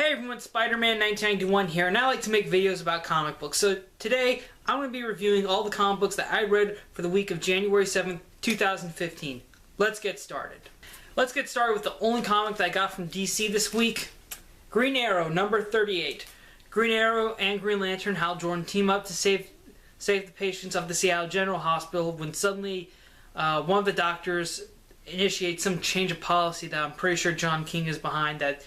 Hey everyone, Spider-Man 1991 here, and I like to make videos about comic books. So today, I'm going to be reviewing all the comic books that I read for the week of January 7th, 2015. Let's get started. Let's get started with the only comic that I got from DC this week. Green Arrow, number 38. Green Arrow and Green Lantern Hal Jordan team up to save the patients of the Seattle General Hospital when suddenly one of the doctors initiates some change of policy that I'm pretty sure John King is behind, that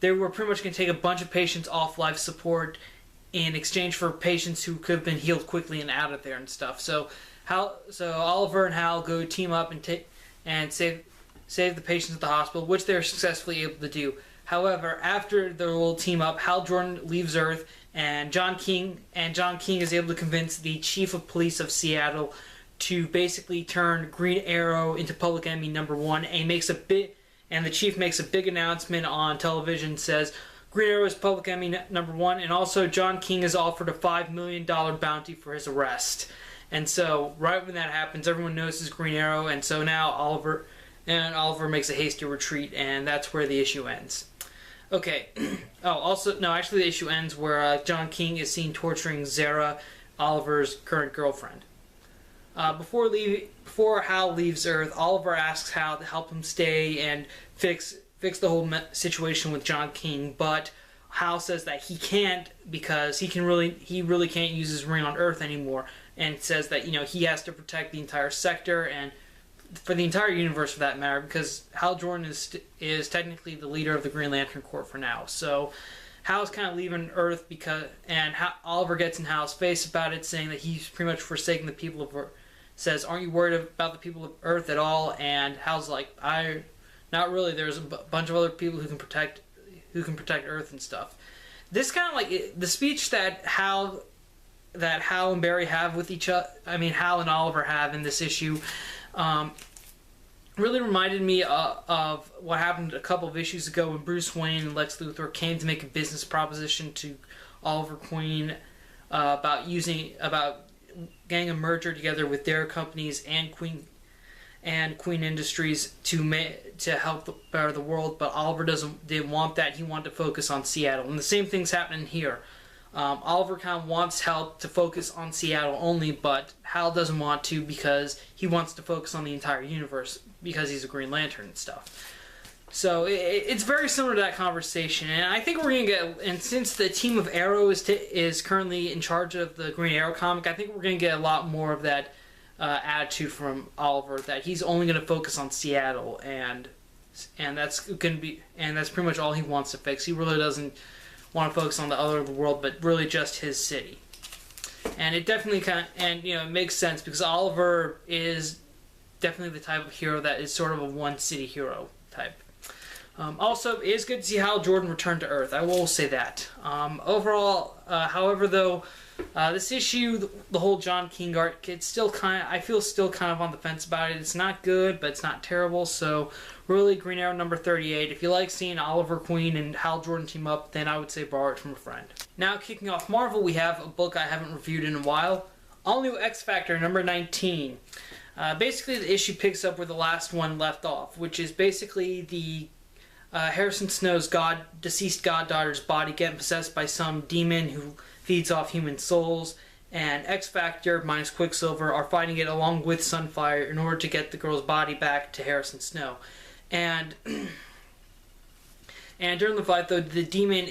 they were pretty much going to take a bunch of patients off life support in exchange for patients who could have been healed quickly and out of there and stuff. So Oliver and Hal go team up and save the patients at the hospital, which they're successfully able to do. However, after their little team up, Hal Jordan leaves Earth, and John King is able to convince the chief of police of Seattle to basically turn Green Arrow into public enemy number one, and the chief makes a big announcement on television, says Green Arrow is public enemy number one, and also John King is offered a $5 million bounty for his arrest. And so right when that happens, everyone knows it's Green Arrow, and so now Oliver makes a hasty retreat, and that's where the issue ends. Okay. Actually the issue ends where John King is seen torturing Zara, Oliver's current girlfriend. Before Hal leaves Earth, Oliver asks Hal to help him stay and fix the whole situation with John King, but Hal says that he can't because he really can't use his ring on Earth anymore, and says that he has to protect the entire sector and for the entire universe for that matter, because Hal Jordan is technically the leader of the Green Lantern Corps for now. So Hal's kind of leaving Earth Oliver gets in Hal's face about it, saying that he's pretty much forsaking the people of Earth. Says, "Aren't you worried about the people of Earth at all?" And Hal's like, not really. There's a bunch of other people who can protect Earth and stuff." This kind of like the speech that Hal and Barry have with each other. I mean, Hal and Oliver have in this issue. Really reminded me of what happened a couple of issues ago when Bruce Wayne and Lex Luthor came to make a business proposition to Oliver Queen about getting a merger together with their companies and Queen Industries to help better the world, but Oliver didn't want that. He wanted to focus on Seattle, and the same thing's happening here. Oliver kind of wants help to focus on Seattle only, but Hal doesn't want to because he wants to focus on the entire universe because he's a Green Lantern and stuff. So it's very similar to that conversation, and I think we're going to get, and since the team of Arrow is currently in charge of the Green Arrow comic, I think we're going to get a lot more of that attitude from Oliver, that he's only going to focus on Seattle, and that's pretty much all he wants to fix. He really doesn't want to focus on the other world, but really just his city. And it definitely it makes sense because Oliver is definitely the type of hero that is sort of a one city hero type. Also, it is good to see Hal Jordan return to Earth. I will say that. Overall, however, though, this issue, the whole John King arc, I feel still kind of on the fence about it. It's not good, but it's not terrible. So, really, Green Arrow number 38. If you like seeing Oliver Queen and Hal Jordan team up, then I would say borrow it from a friend. Now, kicking off Marvel, we have a book I haven't reviewed in a while. All New X-Factor number 19. Basically, the issue picks up where the last one left off, which is basically the Harrison Snow's deceased goddaughter's body getting possessed by some demon who feeds off human souls, and X-Factor minus Quicksilver are fighting it along with Sunfire in order to get the girl's body back to Harrison Snow. And during the fight, though, the demon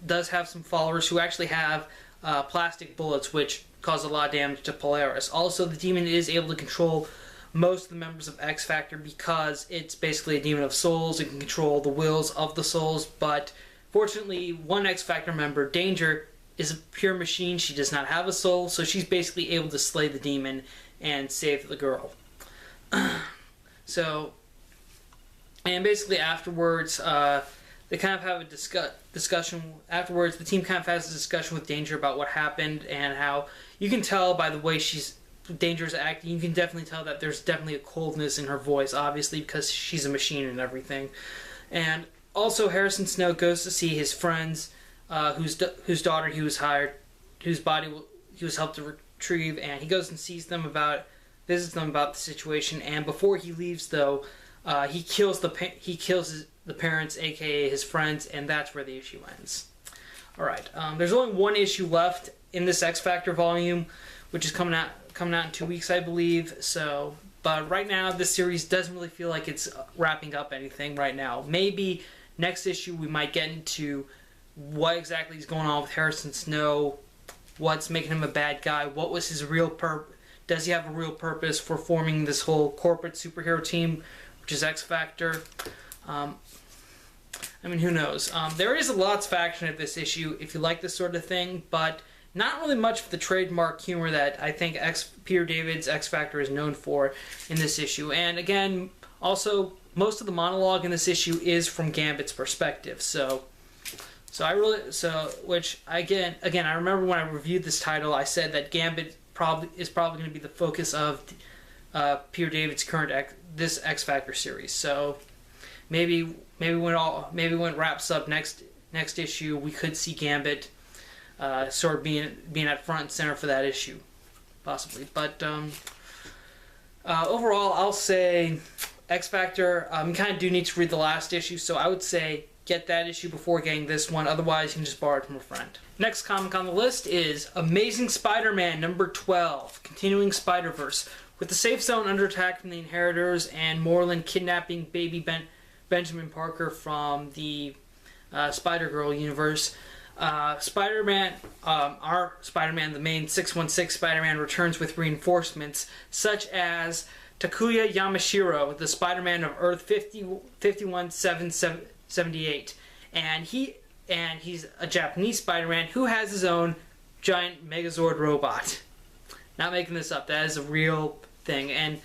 does have some followers who actually have plastic bullets, which cause a lot of damage to Polaris. Also, the demon is able to control most of the members of X-Factor because it's basically a demon of souls. It can control the wills of the souls, but fortunately, one X-Factor member, Danger, is a pure machine. She does not have a soul, so she's basically able to slay the demon and save the girl. And basically afterwards, they kind of have a discussion. Afterwards, the team kind of has a discussion with Danger about what happened and how you can tell by the way Danger's acting. You can definitely tell that there's definitely a coldness in her voice, obviously because she's a machine and everything. And also, Harrison Snow goes to see his friends, whose daughter he was hired, whose body he was helped to retrieve, and he goes and visits them about the situation. And before he leaves, though, he kills the parents, aka his friends, and that's where the issue ends. Alright, there's only one issue left in this X Factor volume, which is coming out in 2 weeks, I believe. So, but right now, this series doesn't really feel like it's wrapping up anything right now. Maybe next issue we might get into what exactly is going on with Harrison Snow, what's making him a bad guy, what was his real purpose, does he have a real purpose for forming this whole corporate superhero team, which is X Factor. I mean, who knows? There is a lots of action at this issue if you like this sort of thing, but not really much of the trademark humor that I think Peter David's X Factor is known for in this issue. And again, also, most of the monologue in this issue is from Gambit's perspective. Which again, I remember when I reviewed this title, I said that Gambit is probably going to be the focus of Peter David's current this X Factor series. So maybe when it wraps up next issue, we could see Gambit sort of being at front and center for that issue, possibly. But overall, I'll say X Factor. You kind of do need to read the last issue, so I would say get that issue before getting this one. Otherwise, you can just borrow it from a friend. Next comic on the list is Amazing Spider-Man number 12, Continuing Spider-Verse. With the safe zone under attack from the Inheritors and Morlun kidnapping baby Benjamin Parker from the Spider-Girl universe, Spider-Man, our Spider-Man, the main 616 Spider-Man, returns with reinforcements such as Takuya Yamashiro, the Spider-Man of Earth 51778, and he's a Japanese Spider-Man who has his own giant Megazord robot. Not making this up. That is a real thing, and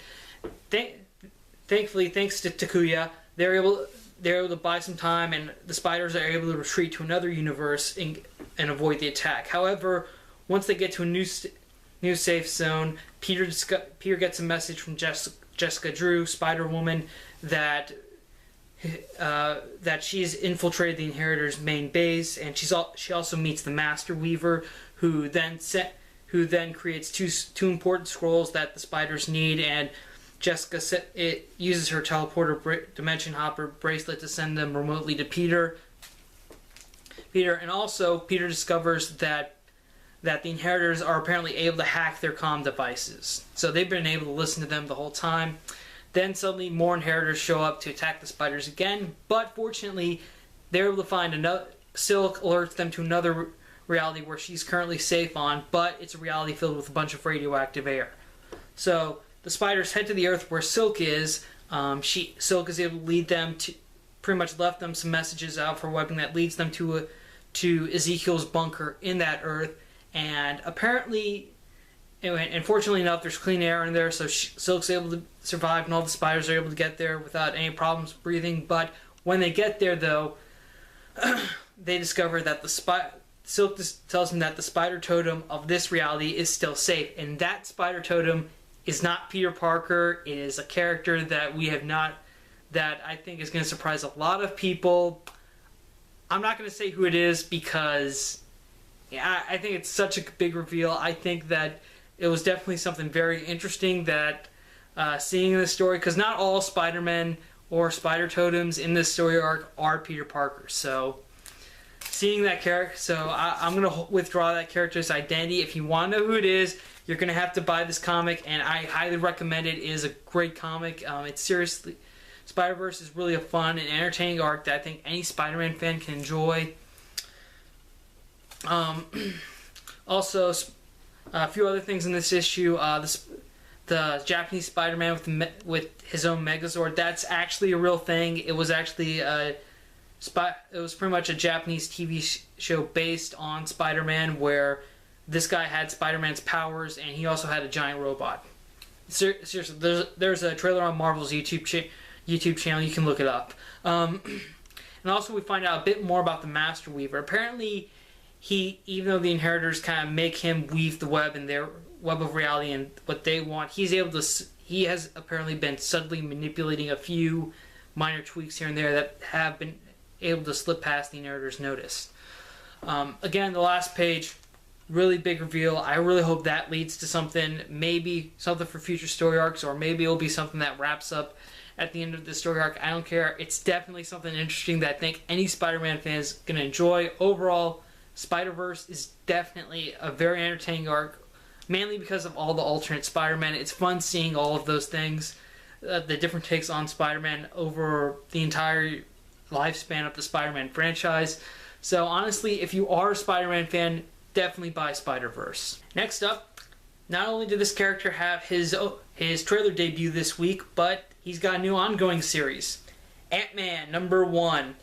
thankfully, thanks to Takuya, they're able to buy some time, and the spiders are able to retreat to another universe and avoid the attack. However, once they get to a new safe zone, Peter gets a message from Jessica Drew, Spider-Woman, that she's infiltrated the Inheritors' main base, and she also meets the Master Weaver, who then creates two important scrolls that the spiders need, and Jessica uses her teleporter dimension hopper bracelet to send them remotely to Peter. And also Peter discovers that the Inheritors are apparently able to hack their comm devices. So they've been able to listen to them the whole time. Then suddenly more Inheritors show up to attack the spiders again, but fortunately they're able to find another. Silk alerts them to another reality where she's currently safe on, but it's a reality filled with a bunch of radioactive air. So the spiders head to the Earth where Silk is. Silk is able to lead them to, pretty much left them some messages out for a weapon that leads them to Ezekiel's bunker in that Earth. And apparently, and fortunately enough, there's clean air in there, so Silk's able to survive, and all the spiders are able to get there without any problems breathing. But when they get there, though, they discover that Silk tells them that the spider totem of this reality is still safe, and that spider totem is not Peter Parker. It is a character that that I think is going to surprise a lot of people. I'm not going to say who it is because I think it's such a big reveal. I think that it was definitely something very interesting that seeing in this story, because not all Spider-Men or spider totems in this story arc are Peter Parker. So seeing that character, I'm going to withdraw that character's identity. If you want to know who it is, you're going to have to buy this comic, and I highly recommend it. It is a great comic. It's seriously, Spider-Verse is really a fun and entertaining arc that I think any Spider-Man fan can enjoy. Also, a few other things in this issue. The Japanese Spider-Man with his own Megazord, that's actually a real thing. It was actually it was pretty much a Japanese TV show based on Spider-Man, where this guy had Spider-Man's powers and he also had a giant robot. Seriously, there's a trailer on Marvel's YouTube channel. You can look it up. And also we find out a bit more about the Master Weaver. Apparently, even though the Inheritors kind of make him weave the web in their web of reality and what they want, he has apparently been subtly manipulating a few minor tweaks here and there that have been able to slip past the Inheritors' notice. Again, the last page, really big reveal. I really hope that leads to something, maybe something for future story arcs, or maybe it'll be something that wraps up at the end of the story arc. I don't care. It's definitely something interesting that I think any Spider-Man fan is going to enjoy. Overall, Spider-Verse is definitely a very entertaining arc, mainly because of all the alternate Spider-Man. It's fun seeing all of those things, the different takes on Spider-Man over the entire lifespan of the Spider-Man franchise. So honestly, if you are a Spider-Man fan, definitely buy Spider-Verse. Next up, not only did this character have his trailer debut this week, but he's got a new ongoing series, Ant-Man #1.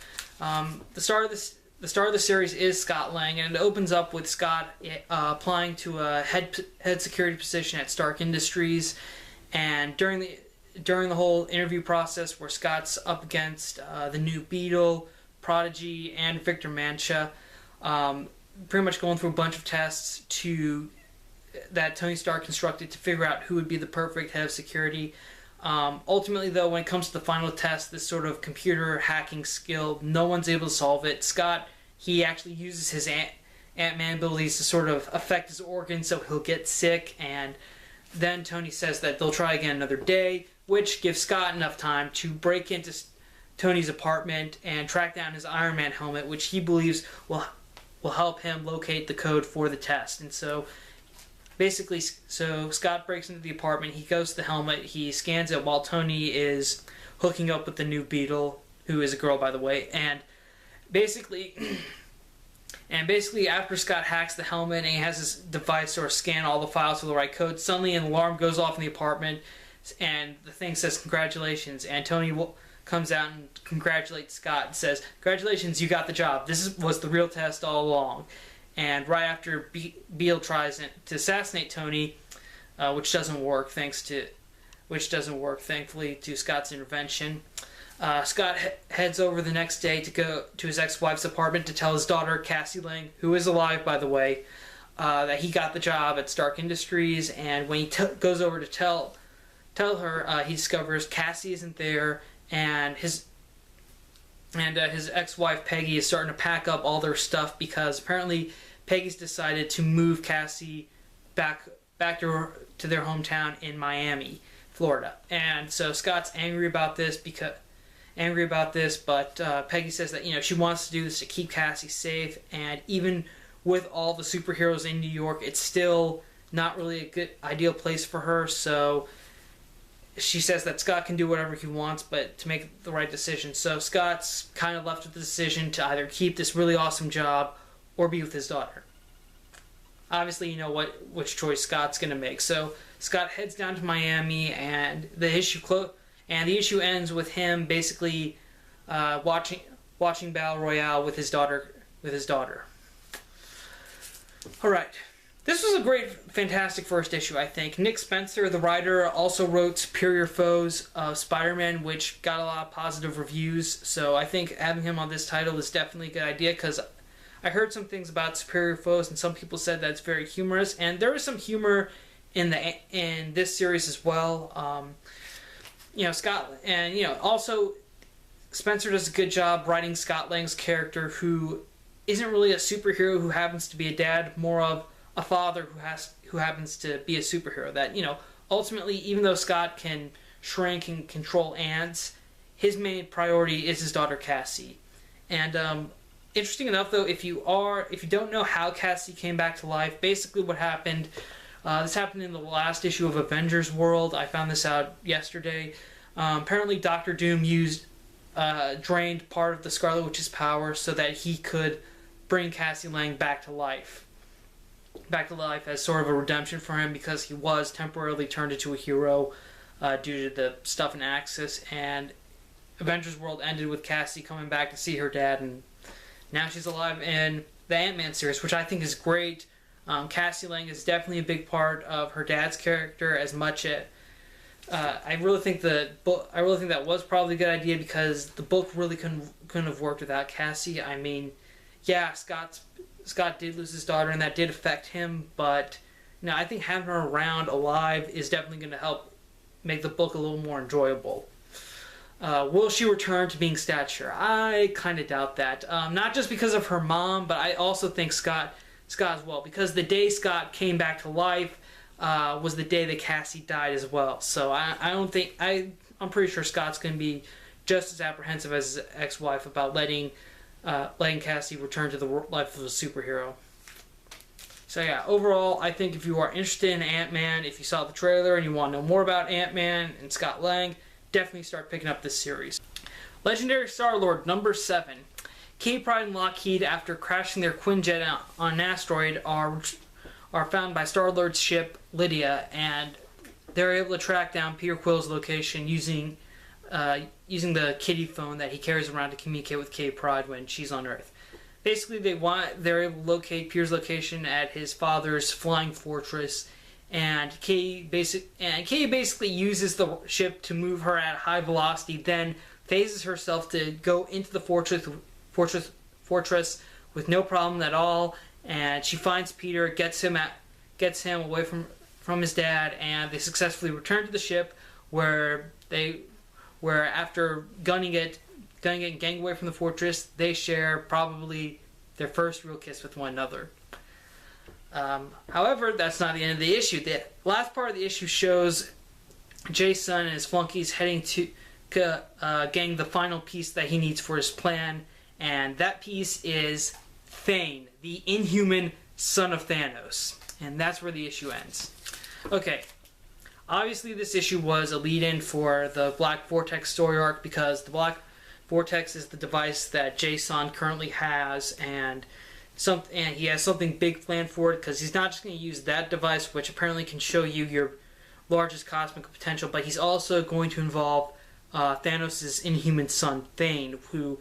The star of the series is Scott Lang, and it opens up with Scott applying to a head security position at Stark Industries. And during the whole interview process, where Scott's up against the new Beetle, Prodigy, and Victor Mancha, pretty much going through a bunch of tests that Tony Stark constructed to figure out who would be the perfect head of security. Ultimately, though, when it comes to the final test, this sort of computer hacking skill, no one's able to solve it. Scott, he actually uses his Ant-Man abilities to sort of affect his organs so he'll get sick, and then Tony says that they'll try again another day, which gives Scott enough time to break into Tony's apartment and track down his Iron Man helmet, which he believes will help him locate the code for the test. And so basically, Scott breaks into the apartment, he goes to the helmet, he scans it while Tony is hooking up with the new Beetle, who is a girl, by the way, and basically after Scott hacks the helmet and he has his device sort of scan all the files for the right code, suddenly an alarm goes off in the apartment and the thing says congratulations, and Tony comes out and congratulates Scott and says, congratulations, you got the job. This was the real test all along. And right after Beetle tries to assassinate Tony, which doesn't work thankfully to Scott's intervention, Scott heads over the next day to go to his ex-wife's apartment to tell his daughter, Cassie Lang, who is alive, by the way, that he got the job at Stark Industries. And when he goes over to tell her, he discovers Cassie isn't there, and his ex-wife Peggy is starting to pack up all their stuff because apparently Peggy's decided to move Cassie back to their hometown in Miami, Florida. And so Scott's angry about this, but Peggy says that she wants to do this to keep Cassie safe, and even with all the superheroes in New York, it's still not really a good ideal place for her. So she says that Scott can do whatever he wants, but to make the right decision. So Scott's kind of left with the decision to either keep this really awesome job or be with his daughter. Obviously, you know which choice Scott's going to make. So Scott heads down to Miami, and the issue ends with him basically watching Battle Royale with his daughter. All right. This was a great, fantastic first issue, I think. Nick Spencer, the writer, also wrote Superior Foes of Spider-Man, which got a lot of positive reviews. So I think having him on this title is definitely a good idea, because I heard some things about Superior Foes, and some people said that it's very humorous. And there is some humor in this series as well. Scott, and also Spencer does a good job writing Scott Lang's character, who isn't really a superhero who happens to be a dad, more of a father who happens to be a superhero. That, ultimately, even though Scott can shrink and control ants, his main priority is his daughter Cassie. And interesting enough, though, if you don't know how Cassie came back to life, basically what happened, this happened in the last issue of Avengers World. I found this out yesterday. Apparently, Doctor Doom drained part of the Scarlet Witch's power so that he could bring Cassie Lang back to life as sort of a redemption for him, because he was temporarily turned into a hero due to the stuff in Axis. And Avengers World ended with Cassie coming back to see her dad, and now she's alive in the Ant-Man series, which I think is great. Cassie Lang is definitely a big part of her dad's character. As much as I really think that was probably a good idea, because the book really couldn't have worked without Cassie. I mean, yeah, Scott did lose his daughter, and that did affect him, but I think having her around alive is definitely going to help make the book a little more enjoyable. Will she return to being Stature? I kind of doubt that. Not just because of her mom, but I also think Scott as well, because the day Scott came back to life was the day that Cassie died as well. So I I'm pretty sure Scott's going to be just as apprehensive as his ex-wife about letting Cassidy return to the life of a superhero. So yeah, overall, I think if you are interested in Ant-Man, if you saw the trailer and you want to know more about Ant-Man and Scott Lang, definitely start picking up this series. Legendary Star-Lord number 7. Kitty Pryde and Lockheed, after crashing their Quinjet on an asteroid, are found by Star-Lord's ship Lydia, and they're able to track down Peter Quill's location using the Kitty phone that he carries around to communicate with Kitty Pryde when she's on Earth. Basically, they're able to locate Peter's location at his father's flying fortress, and Kitty basically uses the ship to move her at high velocity, then phases herself to go into the fortress with no problem at all, and she finds Peter, gets him away from his dad, and they successfully return to the ship where after gunning it and getting away from the fortress, they share probably their first real kiss with one another. However, that's not the end of the issue. The last part of the issue shows Jason and his flunkies heading to getting the final piece that he needs for his plan, and that piece is Thane, the inhuman son of Thanos. And that's where the issue ends. Okay. Obviously, this issue was a lead-in for the Black Vortex story arc, because the Black Vortex is the device that Jason currently has, and he has something big planned for it, because he's not just going to use that device, which apparently can show you your largest cosmic potential, but he's also going to involve Thanos' inhuman son, Thane, who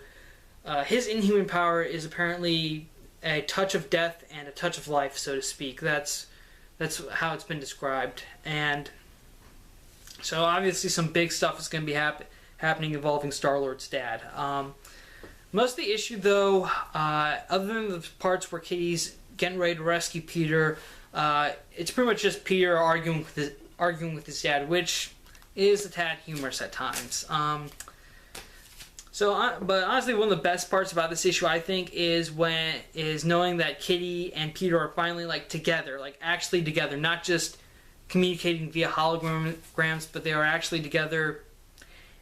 his inhuman power is apparently a touch of death and a touch of life, so to speak. That's how it's been described. And so obviously some big stuff is going to be happening involving Star-Lord's dad. Most of the issue, though, other than the parts where Kitty's getting ready to rescue Peter, it's pretty much just Peter arguing with his dad, which is a tad humorous at times. But honestly, one of the best parts about this issue, I think, is knowing that Kitty and Peter are finally together, actually together, not just communicating via holograms, but they are actually together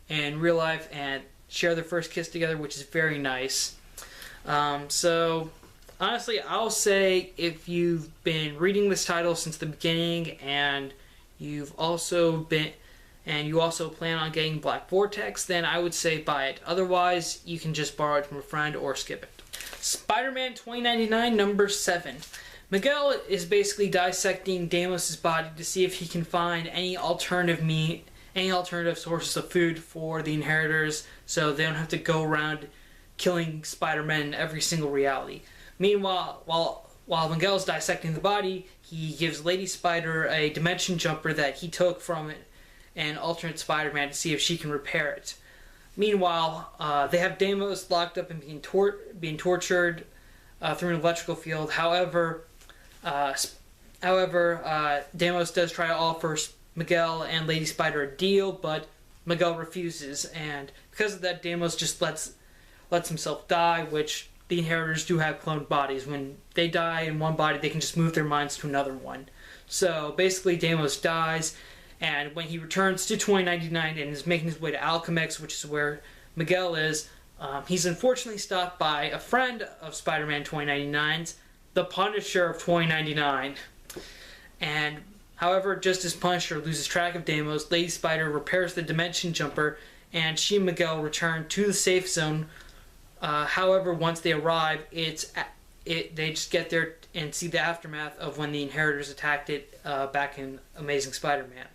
in real life and share their first kiss together, which is very nice. So honestly, I'll say if you've been reading this title since the beginning and you also plan on getting Black Vortex, then I would say buy it. Otherwise, you can just borrow it from a friend or skip it. Spider-Man 2099 number 7. Miguel is basically dissecting Deimos' body to see if he can find any alternative sources of food for the Inheritors, so they don't have to go around killing Spider-Man in every single reality. Meanwhile, while Miguel's dissecting the body, he gives Lady Spider a dimension jumper that he took from an alternate Spider-Man to see if she can repair it. Meanwhile, they have Deimos locked up and being tortured through an electrical field. However, Deimos does try to offer Miguel and Lady Spider a deal, but Miguel refuses, and because of that, Deimos just lets himself die, which the Inheritors do have cloned bodies. When they die in one body, they can just move their minds to another one. So basically, Deimos dies, and when he returns to 2099 and is making his way to Alchemax, which is where Miguel is, he's unfortunately stopped by a friend of Spider-Man 2099's, the Punisher of 2099. And however, just as Punisher loses track of Deimos, Lady Spider repairs the dimension jumper, and she and Miguel return to the safe zone. However, once they arrive, they just get there and see the aftermath of when the Inheritors attacked it back in Amazing Spider-Man.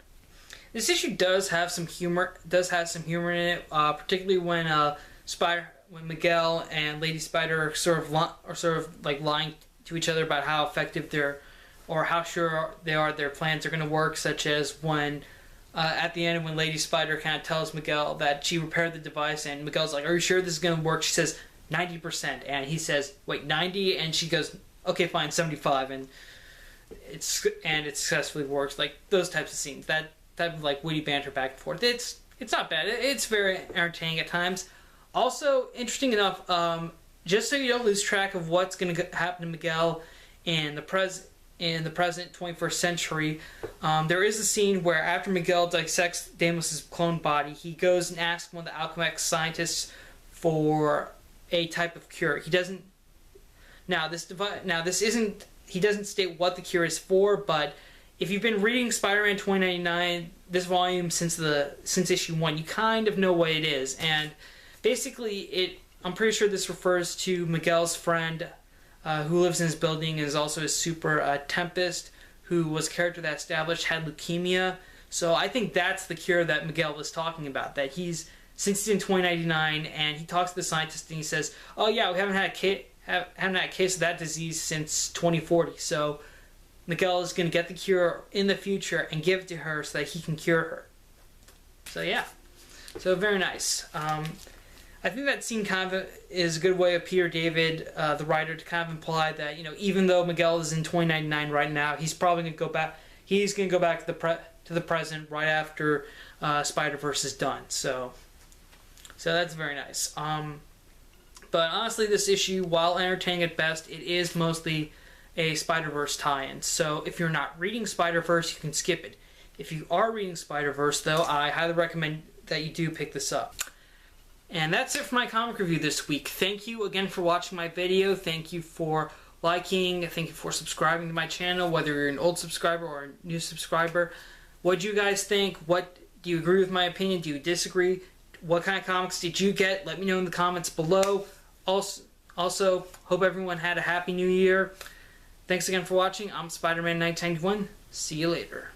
This issue does have some humor. In it, particularly when Miguel and Lady Spider are sort of lying to each other about how effective or how sure they are their plans are going to work, such as when at the end when Lady Spider kind of tells Miguel that she repaired the device, and Miguel's like, "Are you sure this is going to work?" She says 90%, and he says, "Wait, 90?" And she goes, "Okay, fine, 75," and it successfully works. Those types of scenes, that type of witty banter back and forth. It's not bad. It's very entertaining at times. Also, interesting enough, just so you don't lose track of what's going to happen to Miguel in the in the present 21st century, there is a scene where after Miguel dissects Deimos' clone body, he goes and asks one of the Alchemax scientists for a type of cure. He doesn't. He doesn't state what the cure is for, but if you've been reading Spider-Man 2099, this volume since issue 1, you kind of know what it is. And basically, I'm pretty sure this refers to Miguel's friend who lives in his building and is also his super, Tempest, who was a character that established had leukemia. So I think that's the cure that Miguel was talking about. That since he's in 2099 and he talks to the scientist and he says, "Oh yeah, we haven't had a case of that disease since 2040." So Miguel is going to get the cure in the future and give it to her so that he can cure her. So yeah, so very nice. I think that scene kind of is a good way of Peter David, the writer, to kind of imply that, you know, even though Miguel is in 2099 right now, he's probably going to go back. He's going to go back to the present right after Spider-Verse is done. So that's very nice. But honestly, this issue, while entertaining at best, it is mostly a Spider-Verse tie-in. So if you're not reading Spider-Verse, you can skip it. If you are reading Spider-Verse, though, I highly recommend that you do pick this up. And that's it for my comic review this week. Thank you again for watching my video. Thank you for liking. Thank you for subscribing to my channel, whether you're an old subscriber or a new subscriber. What do you guys think? Do you agree with my opinion? Do you disagree? What kind of comics did you get? Let me know in the comments below. Also, hope everyone had a happy new year. Thanks again for watching. I'm Spider-Man 1991. See you later.